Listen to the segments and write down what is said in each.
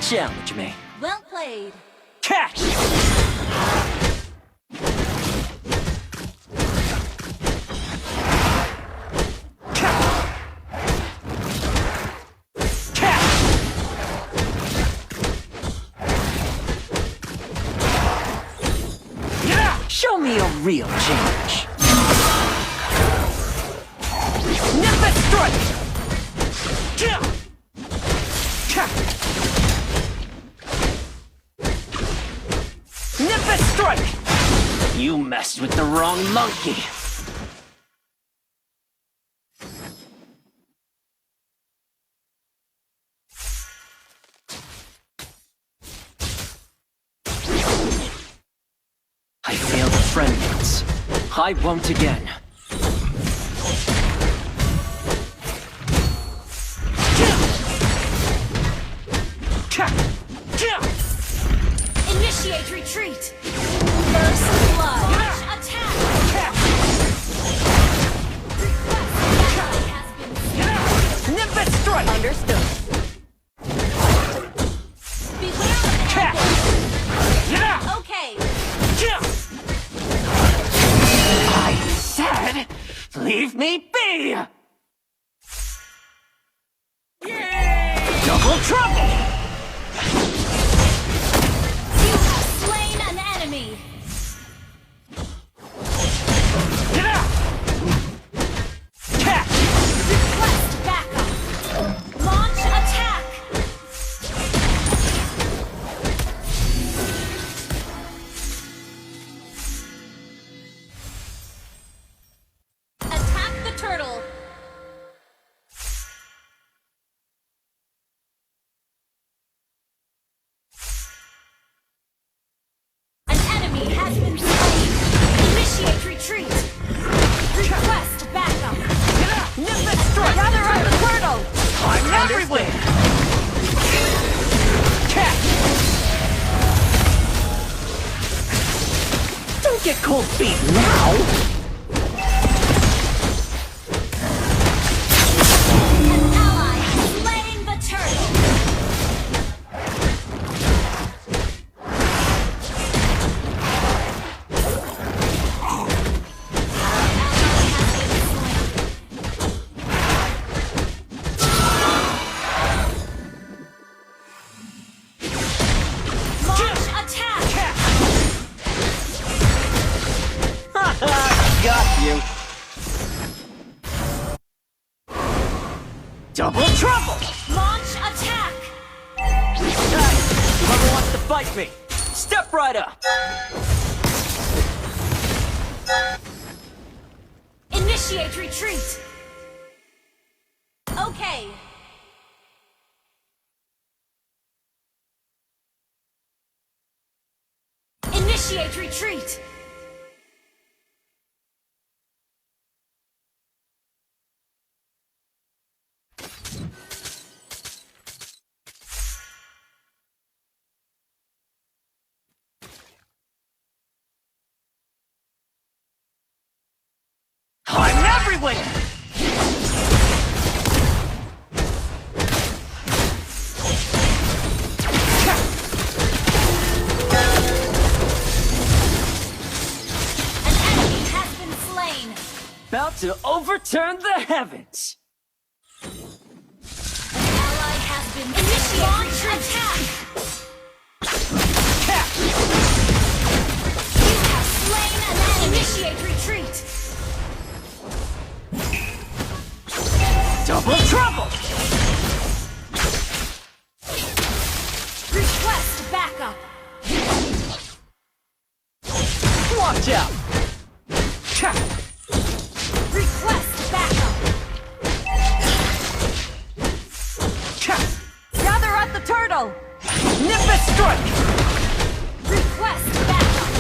Challenge me. Well played. Catch! Show me a real change. Nimbus strike! Nimbus strike! You messed with the wrong monkey. I failed a friend once. I won't again. Initiate retreat. First blood. Attack. Request has been Nimbus strike! understood. Beware of ambush. Okay. I said, leave me be! Double trouble! You have slain an enemy. Catch! Request backup. Launch attack. Attack the turtle. An enemy has been slain. Initiate retreat. Request backup. Nimbus strike! Gather up the turtle. I'm everywhere! Catch! Don't get cold feet now! An ally has slain the turtle. Launch attack. Got you! Double trouble! Launch attack. Hey, whoever wants to fight me, step right up! Initiate retreat. Okay. Initiate retreat. I'm everywhere! An enemy has been slain. About to overturn the heavens! An ally has been initiate attack. Catch! You have slain an enemy. Initiate retreat. Double trouble! Request backup. Watch out! Cha! Request backup. Cha! Gather up the turtle. Nimbus strike! Request backup.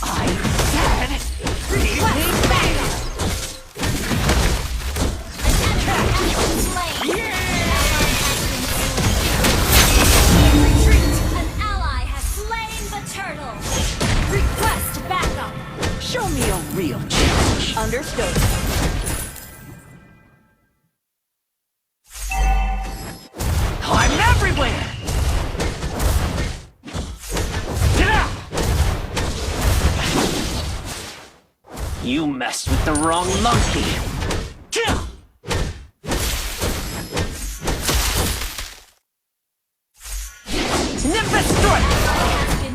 I said, leave me Request be! backup. An enemy has been slain. Retreat. An ally has slain the turtle. Request backup. Show me a real challenge. Understood. I'm everywhere! You messed with the wrong monkey. Nimbus strike!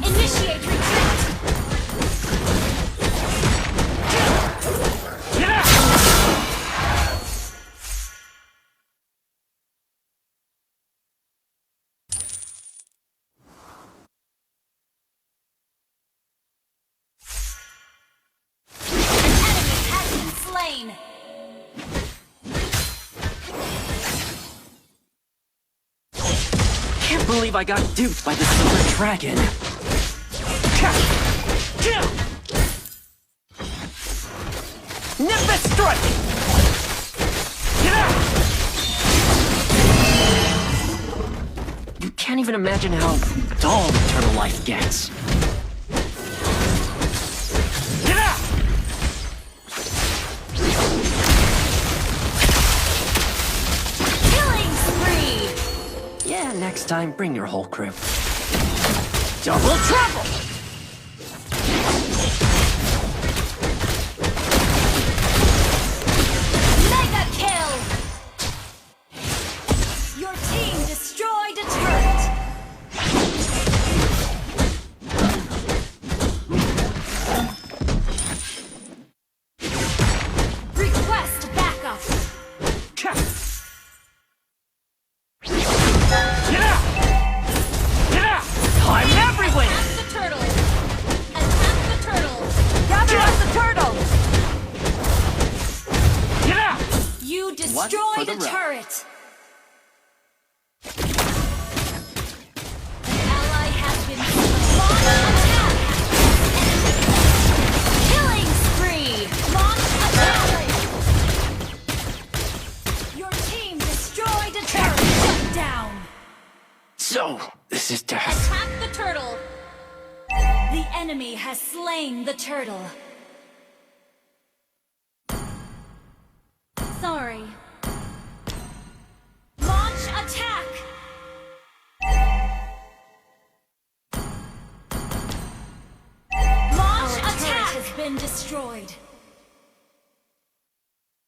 Initiate retreat! Slain. Can't believe I got duped by the silver dragon. Nimbus strike! You can't even imagine how dull eternal life gets. Yeah, next time, bring your whole crew. Double trouble! Mega kill! Your team destroyed a turret! Request backup! I'm everywhere! Attack the turtle! Attack the turtle! Gather up the turtle! You One for destroyed the a road. turret! An ally has been slain. Launch attack! Killing spree! Launch attack! Your team destroyed a turret! Shut down! So, this is death. Attack the turtle! The enemy has slain the turtle. Sorry. Launch attack! Launch attack has been destroyed.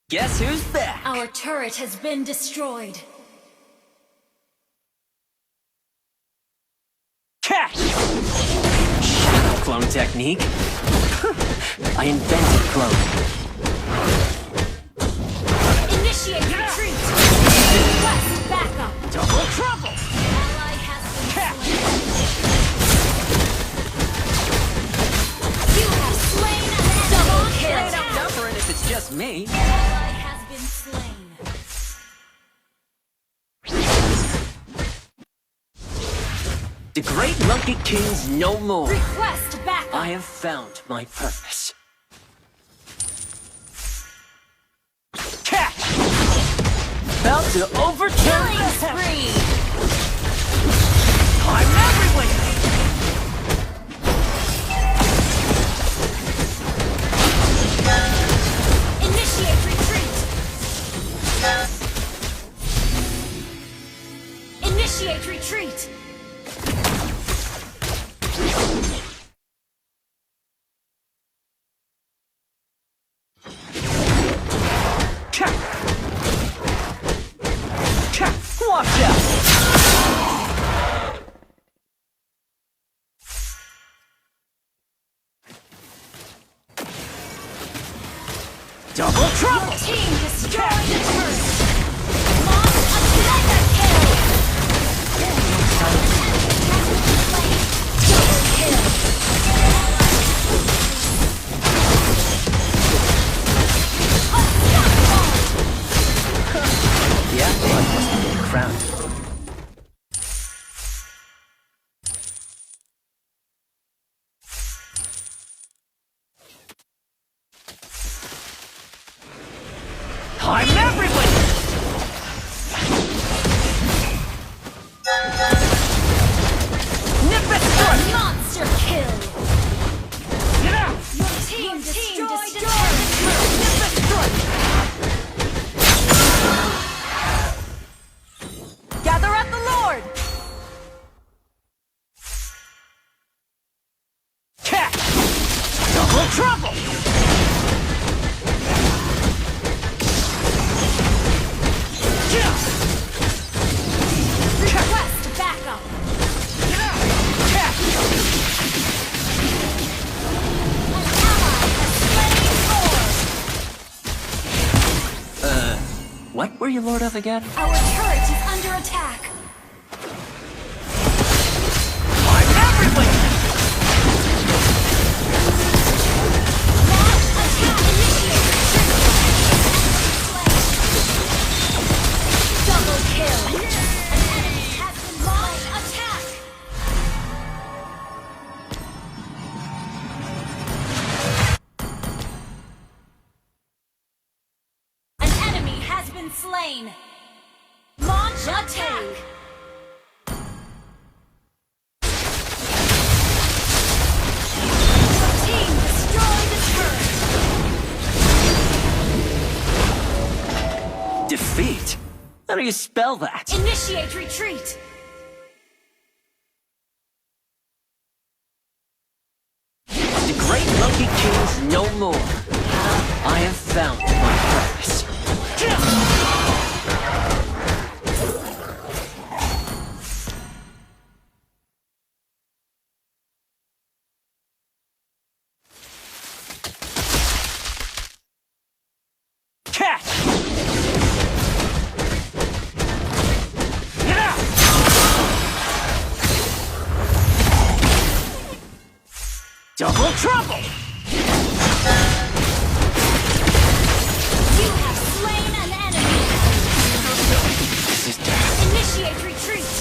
Guess who's back? Our turret has been destroyed. Catch! Shadow clone technique. I invented cloning. Initiate retreat! Request backup! Double trouble! Ally has been slain. You have slain an double kill! Ain't outnumbering if it's just me. Ally has been slain. The great monkey king's no more. Request backup! I have found my purpose. Catch! About to overturn Killing the heavens. spree! I'm everywhere! Initiate retreat! Initiate retreat! Watch out! Double trouble! Your team destroyed the turret! Launch a mega kill! Double kill! Yeah, I must be crowned. I'm everywhere! Nimbus strike! Monster kill! Get out! Your team destroyed the turret! Nimbus strike! Gather at the Lord! Catch! Double trouble! you lord of again? Our turret is under attack. I'm everywhere! Launch attack initiated. Double kill. An enemy has been launch attack. An enemy has been slain. Launch attack. Your team destroy the turret. Defeat? How do you spell that? Initiate retreat. The great Monkey King's no more. I have found my purpose. Catch! Double trouble! You have slain an enemy. This is death. Initiate retreat.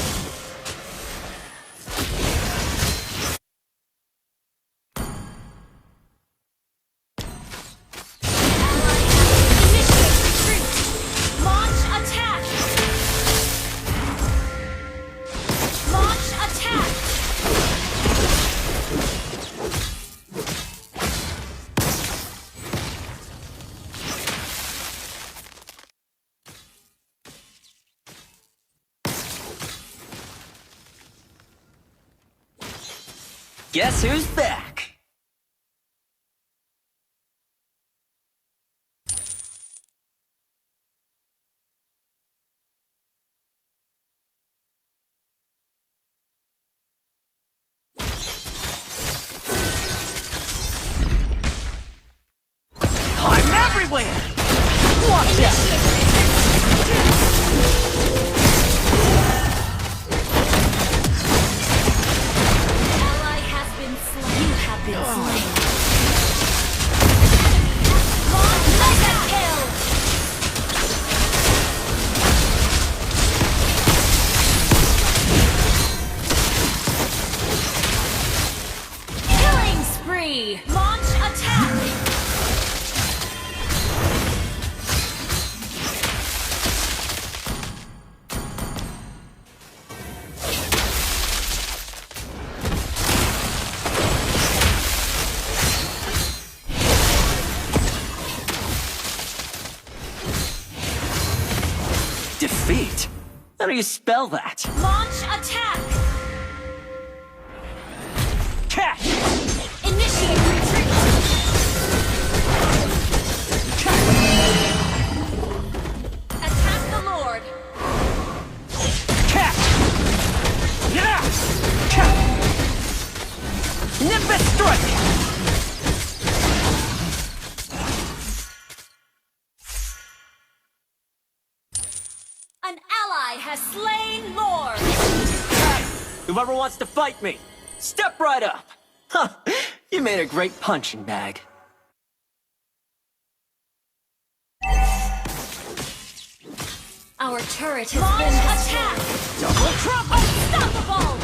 Initiate retreat. Launch attack. Launch attack. Guess who's back? I'm everywhere! Watch out! Ally has been slain. You have been slain. Mega kill. Killing spree. Launch attack. Defeat? How do you spell that? Launch attack. Catch! Initiate retreat. Attack the Lord. Catch! Yeah! Catch! Nimbus strike! An ally has slain Lord. Hey, whoever wants to fight me, step right up! Huh, you made a great punching bag. Our turret has been attacked. Double trouble! Unstoppable.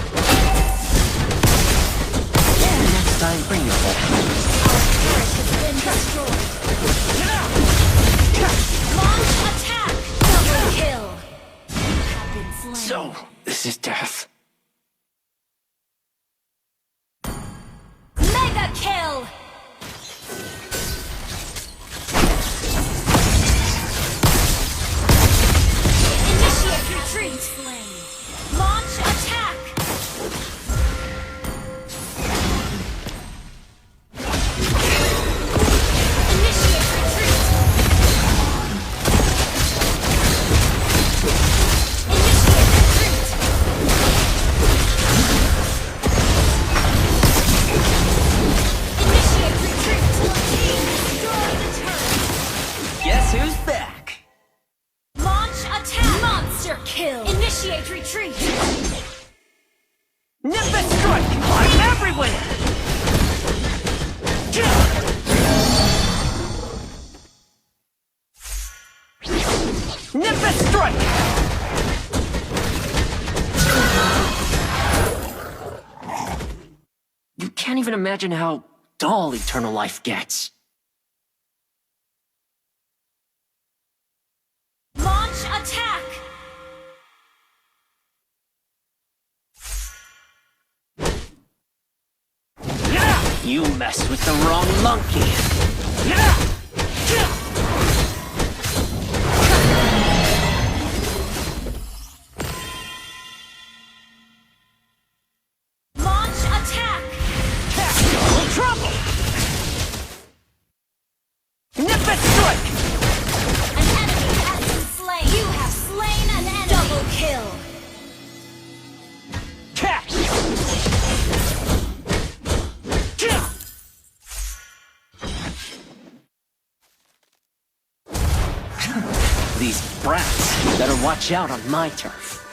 Next time, bring your whole Our turret has been destroyed. Launch attack. Double kill. You have been slain. So, this is death. Mega kill. Initiate retreat. Launch attack. Initiate retreat. Initiate retreat. Initiate can't even imagine how dull eternal life gets. Launch attack! You messed with the wrong monkey. Launch attack! Double trouble! Nip it strike! An enemy has been slain! You have slain an enemy! Double kill! Catch! These brats better watch out on my turf.